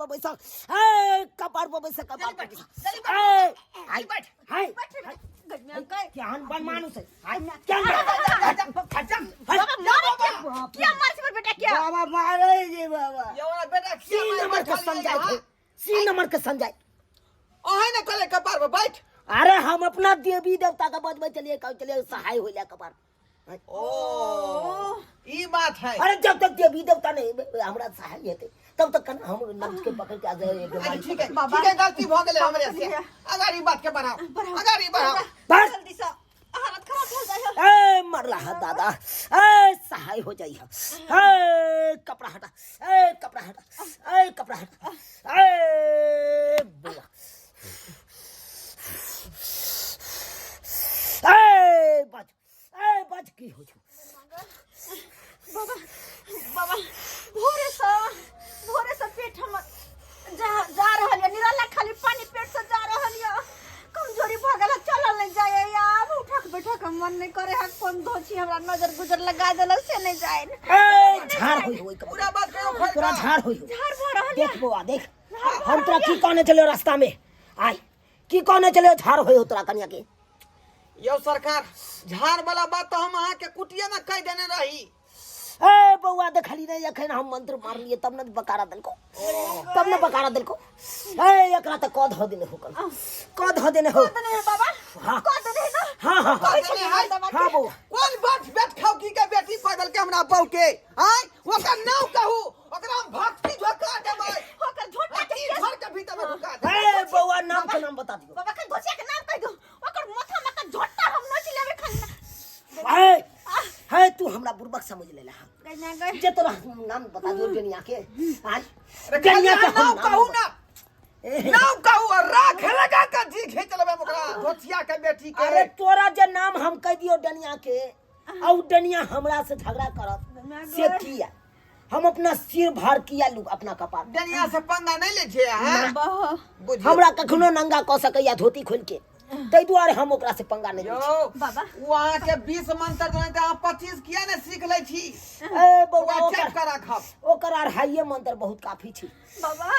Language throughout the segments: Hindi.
पर बैसा ए कपार पर बैसा कपार पर बैसा ए हाय हाय क्या अनबन मानुस है क्या क्या मार से बेटा क्या बाबा मारे जी बाबा ये वाला बेटा सी नंबर का समझाए सी नंबर का समझाए ओहे न कले कपार पर बैठ अरे हम अपना देवी देवता का बदबे चलिए चलिए सहाय हो लिया कपार ओ ई बात है अरे जब तक देवी देवता नहीं हमरा सहाय हेते तब तक हम नब्ज के पकड़ के आ जाए ठीक है गलती भ गेले हमरे से अगाड़ी बात के बढ़ाओ अगाड़ी बढ़ाओ जल्दी से हालत खराब हो जाए ए मरला है दादा ए सहाय हो जाई है कपड़ा हटा ए कपड़ा हटा ए कपड़ा हटा ए बुआ बच की हो बाबा बाबा भोरे से पेट हम जा रहल है निराला खाली पानी पेट से जा रहल है कमजोरी भ गेल चलल नहीं जाए यार उठक बैठक मन नहीं करे हक फोन धोची हमरा नजर गुजर लगा देल से नहीं जाए ए झाड़ होई पूरा बात करो पूरा झाड़ होई झाड़ भ रहल देख बुआ देख हम तोरा की कहने चले रास्ता में आई की कहने चले झाड़ होई तोरा कन्या के यो सरकार झाड़ वाला बात तो हम अहाँ के कुटिया में कह देने रही ए बउआ देखली नहीं अखन हम मंत्र मार लिए तब न बकारा दल को तब न बकारा दल को ए एकरा त कद हो देने हो कद हो देने हो बाबा हां कद दे ना हां हां बउआ कौन बात बैठ खाओ की के बेटी पागल के हमरा बहू के आय ओकर नाम कहू ओकरा हम भक्ति झोका देबै ओकर झोटा के घर के भीतर में ढुका दे ए बउआ नाम के नाम बता दियो बाबा के गोसिया के नाम कह दो ओकर माथा में का झोटा हम नोच लेबे खाली ए है तू हमरा बुर्बक समझ लेला गैना गए जे तोरा नाम बता दियो दुनिया के आज कन्या के नाम कहू ना नाम कहू और राख लगा के जी खींच लेबे ओकरा धोतिया के बेटी के अरे तोरा जे नाम हम कह दियो डनिया के औ डनिया हमरा से झगड़ा करत से किया हम अपना सिर भार किया लू अपना कपार डनिया से पंगा नहीं ले छे हैं हमरा कखनो नंगा क सकैया धोती खोल के तै दुआरे हम ओकरा से पंगा नहीं यो बाबा वहां के 20 मंत्र जने त 25 किया ने सीख ले छी ए बउआ चेक ओकर करा खब ओकर अढ़ाइये मंत्र बहुत काफी छी बाबा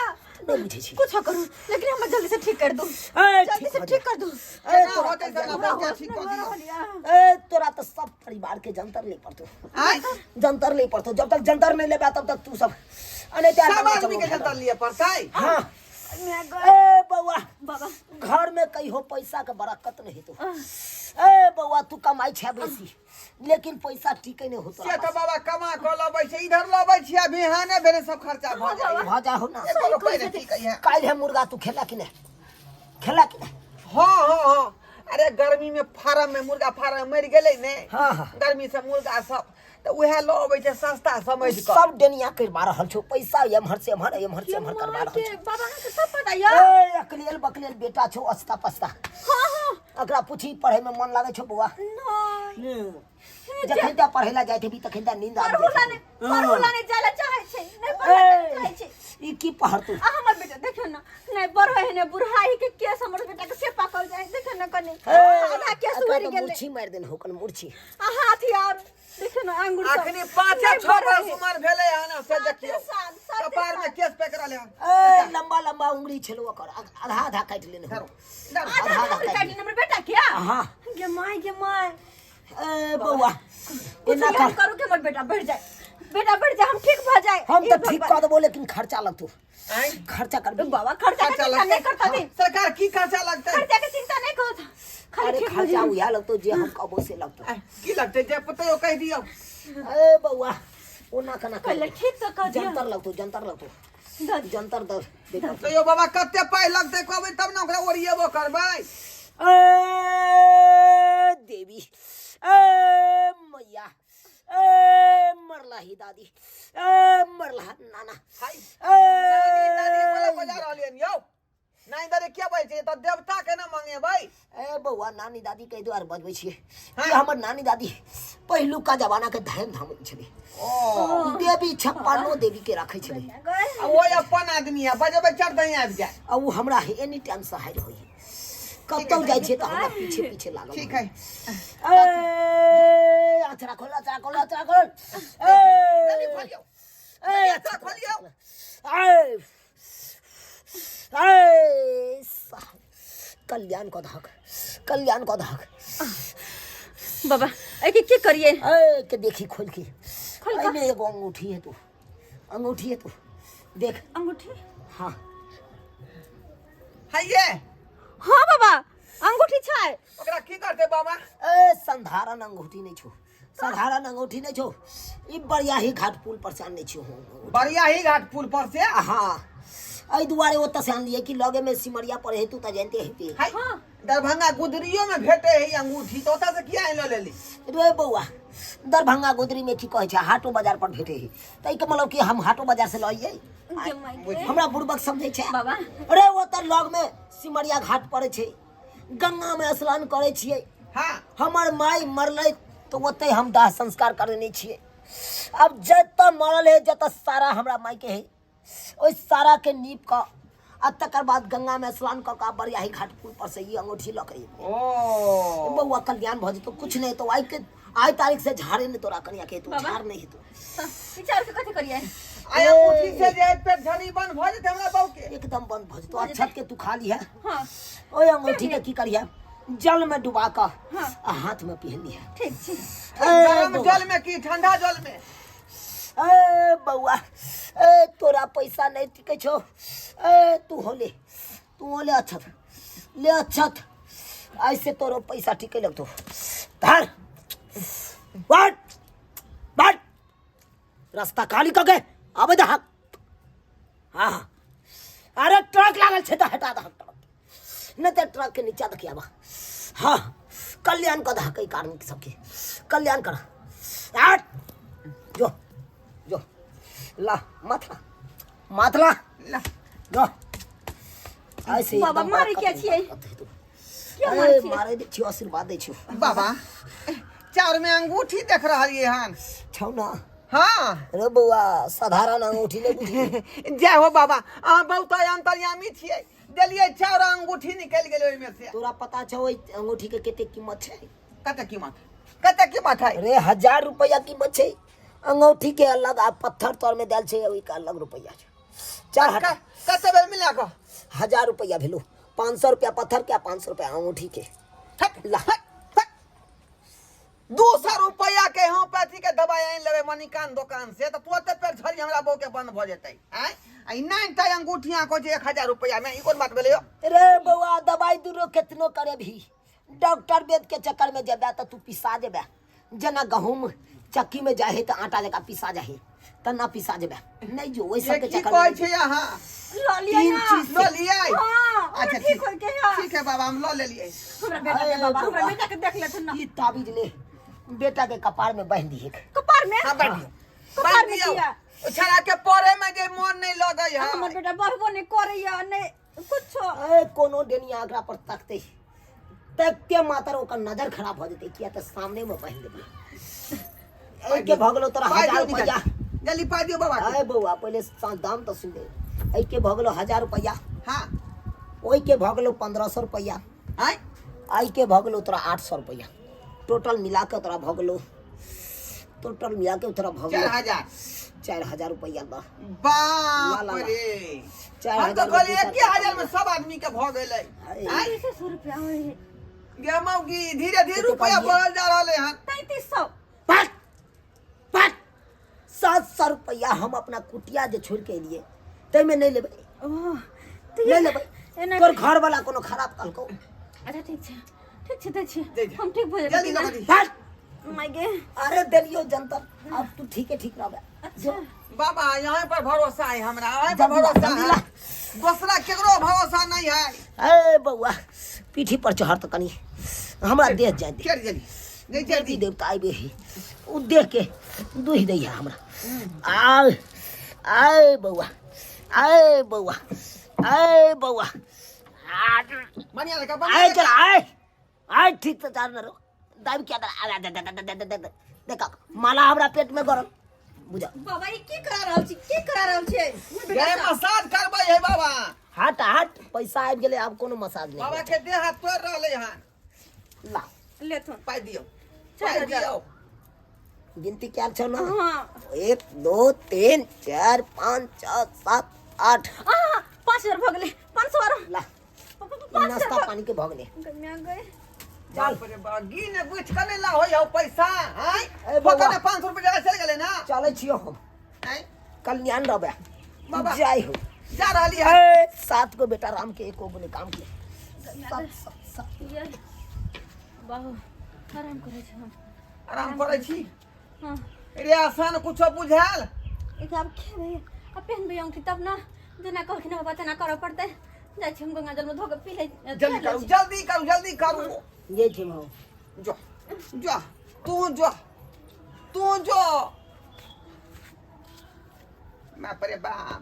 नहीं बुझे छी कुछ करू लेकिन हम जल्दी से ठीक कर दो ए जल्दी से ठीक कर दो ए ना होते से ना बात ठीक कर दियो ए तोरा तो सब परिवार के जंतर ले पड़तो आय जंतर ले पड़तो जब तक जंतर नहीं लेबा तब तक तू सब अने सब आदमी के जंतर लिए पड़ताई हां मैं ए बउआ बाबा घर में कहियो पैसा के बरकत नहीं तो ए बउआ तू कमाई छे बेसी लेकिन पैसा ठीक नहीं होता से तो बाबा कमा को लबै छै इधर लबै छी अभी हाने भेने सब खर्चा भ जाई हो जा हो ना एको रुपया नहीं ठीक है काल है मुर्गा तू खेला कि नहीं खेला कि नहीं हां अरे गर्मी में फार्म में मुर्गा फार्म मर गेलै ने हां गर्मी से मुर्गा सब तो उहे लो अबै छै सस्ता समझ के सब डनिया करबा रहल छौ पैसा एमहर से एमहर करबा रहल छौ बाबा के सब पता या ए अकलेल बकलेल बेटा छौ अस्ता पस्ता हां अकरा पूछी पढ़े में मन लागे छौ बुआ नहीं जखन ता पढ़े ला जाय थे भी तखन ता नींद आ पढ़ोला ने जाला चाहे छै नहीं पढ़े चाहे छै ई की पढ़ तू हमर बेटा देखियो ना नहीं बड़ है ने बुढ़ाई के केस हमर बेटा के से पाकल जाए देखियो ना कने आधा केस उड़ गेल मुर्छी मार देन हो कन मुर्छी हाथ यार देखियो ना अंगूर सब अखनी 5-6 बरस उम्र भेलै हन से देखियो कपार में केस पकड़ा ले ए लंबा लंबा उंगली छलो ओकर आधा आधा काट लेने हो आधा काटी हमर बेटा क्या हां गे माय ए बउआ इना करू के हमर बेटा बढ़ जाए हम ठीक भ जाए हम तो ठीक कर देबो लेकिन खर्चा लगतो खर्चा कर बाबा खर्चा के चिंता नहीं करता नहीं सरकार की खर्चा लगता है खर्चा के चिंता नहीं करता अरे खर्चा उया लगतो जे हम कबो से लगतो की लगते जे पता हो कह दियो ए बउआ ओना कना पहले ठीक तो कर दिया जंतर लगतो जंतर दे तो यो बाबा कते पाई लगते कहबै तब ना ओकरा ओरिएबो करबै ए देवी ए मैया ए मरला ही दादी ए मरला नाना हाय ए दादी बोला बजा रहलियन यो नानी दादी क्या बोल छै त देवता के ना मांगे भाई ए बउआ नानी दादी कह द्वार बजबै छियै कि हमर नानी दादी पहिलु का जमाना के धैम धाम छलै ओ देवी छप्पनो देवी के रखै छलै आ वो अपन आदमी है बजबै चढ़ दही आबि जाय आ उ हमरा एनी टाइम सहाय होई कतौ जाय छै त हमरा पीछे पीछे लागल ठीक है ए अचरा खोल ए जल्दी खोलियो ए अचरा खोलियो ए ए साहब, कल्याण को धाक, कल्याण को धाक। बाबा एक की करिए ए के देखी खोल के, खोल का? में एगो अंगूठी है तू, अंगूठी है तू, देख। अंगूठी? हाँ है ये हाँ बाबा अंगूठी छै। ओकरा की करते बाबा? ए साधारण अंगूठी नहीं छो, साधारण अंगूठी नहीं छो, ई बढ़िया ही घाट पुल पर से आने छो। बढ़िया ही घाट पुल पर से। हाँ आई दुआरे वो तसे आन लिए कि लगे में सिमरिया पर है, तू त जानते है। हाय हाँ। दरभंगा गुदरियो में भेटे है अंगूठी, तो ओता से किया लो ले ली? रे बउआ दरभंगा गोदरी में की कहे छै हाटो बाजार पर भेटे है, तई के मतलब कि हम हाटो बाजार से लइए? ये माय हमरा बुड़बक समझे छै बाबा। अरे वो त लग में सिमरिया घाट पड़े छै, गंगा में स्नान करे छिए। हाँ हमर माई मरले तो ओते हम दाह संस्कार करने छिए। अब जत मरल है जत सारा हमरा माई के है, ओइ सारा के नीप का आ तकर बाद गंगा में स्नान क का बढ़िया ही घाट पुल पर से ये अंगूठी लके ओ बउआ कल्याण भ जतो। कुछ नहीं तो आई तारीख से झाड़े ने तोरा कनिया के, तू बाबा। झाड़ नहीं है तू। विचार के कथि करिए? आय अंगूठी से जे पेट झड़ी बंद भ जेते हमरा बाऊ के। एकदम बंद भ जतो। अच्छत के तू खा ली है हाँ ओए अंगूठी के की करिया, जल में डुबा का हाँ। आ हाथ में पहन लिया। ठीक छी। गरम जल में की ठंडा जल में? ए बउआ ए तोरा पैसा नहीं टिके छो, ए तू हो ले अच्छत, ले अच्छत, ऐसे तोरो पैसा टिके लगतो। धर बाट बाट रास्ता खाली करके आबे दे। हाँ अरे ट्रक लागल छे तो हटा दे ट्रक, न ते ट्रक के नीचा देखिया बा। हाँ कल्याण का धा कई कारण सबके कल्याण कर। हट जो जो ला माथला माथला ला जो ऐसे बाबा, एकदम मारे बड़का क्या तू छियै? बड़का तू। क्या ए, मारे छियै? मारे दे छियो, आशीर्वाद दे छियो। बाबा चार में अंगूठी देख रहलिए हन। छौ ना हाँ रे बउआ साधारण अंगूठी नहीं बुझी। जय हो बाबा, अहाँ बहुत अंतर्यामी छियै। देलिए चार अंगूठी निकल गेल ओहि में से। तोरा पता छौ ओइ अंगूठी के केते कीमत छै? कते कीमत है? अरे 1000 रुपया कीमत छै। अंगूठी के अलग आ पत्थर तोर में देल छै, ओइ का अलग रुपया छै। चार हटा कते बेर मिला को? 1000 रुपया भेलो, 500 रुपया पत्थर के, 500 रुपया अंगूठी के। ला 200 रुपया के होम्योपैथी के दवाई आन लेबे मणिकान दुकान से, तो तुरंते पेट झड़ी हमरा बहू के बंद भ जेतै। आय आई नहीं ता अंगूठियां को जे 1000 रुपया में, ई कोन बात भेलै? रे बउआ दवाई दूरो केतनो करे भी डॉक्टर वेद के चक्कर में जेबे तो तू पिसा जेबे। जना गहूम चक्की में जाहे तो आटा जगह पिसा जाहे तो ना पिसा जेबे। नहीं जो ओइ सब के की चक्कर कहै में छै अहाँ? लो लिया तीन ना। चीज लो लियै? हाँ अच्छा ठीक हो के है। ठीक है बाबा, हम लो ले लिए। हमरा बेटा के बाबा, हमरा बेटा के देख लेथुन ना। ई ताबीज ले बेटा के कपार में बांध दिए। कपार में? हां बैठ दियो, कपार बैठ में दियो। किया? छड़ा के परे में जे मन नहीं लगै है। हमर बेटा बढ़बो नहीं करैया नहीं कुछो। ए कोनो डेनिया आगरा पर तकते तक के मातर ओकर नजर खराब हो जते, किया तो सामने में बांध देबे। ए के भगलो तोरा 1000 रुपया। जल्दी पा दियो बाबा के। ए बउआ पहले दाम तो सुन ले। ए के भगलो 1000 रुपया, हां ओइ के भगलो 1500 रुपया, आय आई के भगलो तोरा 800 रुपया। टोटल मिला के तोरा भगलो, टोटल मिला के तोरा भगलो 4000 रुपया दा। बाप ला, ला। रे, 4000 हम तो कहलिए 1000 में सब आदमी के भ गेलै। आय 300 रुपया होय। गेमौगी धीरे धीरे रुपया बढ़ल जा रहले हन। 3300। पाँच 700 रुपया हम अपना कुटिया जे छोड़ के लिए तै में नहीं लेबै। ओह नहीं लेबै। एना तोर घर वाला कोनो खराब कहलको। अच्छा ठीक छै दै छी। दे दे। हम ठीक भ जल्दी जेबै। लगा दी। हट माय गे। अरे देलियो जनता अब तू ठीक रहबे। अच्छा बाबा यहाँ पर भरोसा है हमरा, यहाँ पर जल्दी ला, भरोसा जल्दी ला। है। दूसरा केकरो भरोसा नहीं है। ए बउआ पीठी पर चढ़ त कनी हमरा देह जाय दे। चल जल्दी नहीं देवी जल्दी। देवता आइबे ही उ देख के दुहि दैया हमरा। आय आय बउआ आय बउआ आय बउआ बढ़िया लगा आय चल आय ठीक से चार न रो दाबी क्या दे देखा माला हमरा पेट में गरम बुझा। बाबा ई की करा रहल छी? गए मसाज करबै है बाबा। हट पैसा आबि गेलै, आब कोनो मसाज बाबा नहीं। के देह हाथ तोड़ रहले हन। ला लेथुन। पाई दियो, 4000। पाई दियो। गिनती क्या छौ ना? हां 1 2 3 4 5 6 7 8 5,000 भगले 500 ला पाँच नाश्ता सौ। पानी के भगले गम्या गए चल बाप रे बा गिन बुझ के नहीं ला हो जाओ पैसा हैं ए बौआ। फकने 500 रुपया जगह चल गेले ना चले छियो हम हैं कल्याण रबे बाबा। जय हो जा रहली है 7 गो बेटा राम के 1 गो ने काम के गम्या गए ये बाबू आराम करे छ हम आराम करे छी हां रे आसान कुछो बुझाल एक अब के भैया अब पहनबे अंगूठी तब ना जेना कहलखिन बाबा तेना करऽ पड़तै जाइ छी हम गंगा जल में धोके पी ले जल्दी करू ये छी माओ जो जो तू जो मैं परे बाप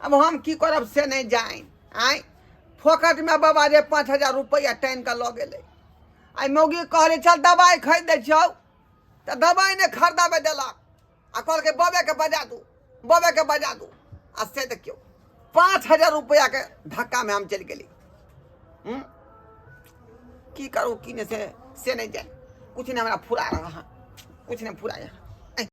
अब हम की करब से नहीं जाए आय फोकट में बाबा रे 5,000 रुपया टाइन का लऽ गेलै आई मौगी कहले चल दवाई खरीद दे छौ त दवाई ने खरीदाबे देलक आ कहल के बबे के बजा दू आ से देखियो 5,000 रुपया के धक्का में हम चल गेली की करू की ने से नहीं जाए कुछ नहीं हमरा फुरा रहा कुछ नहीं फुराया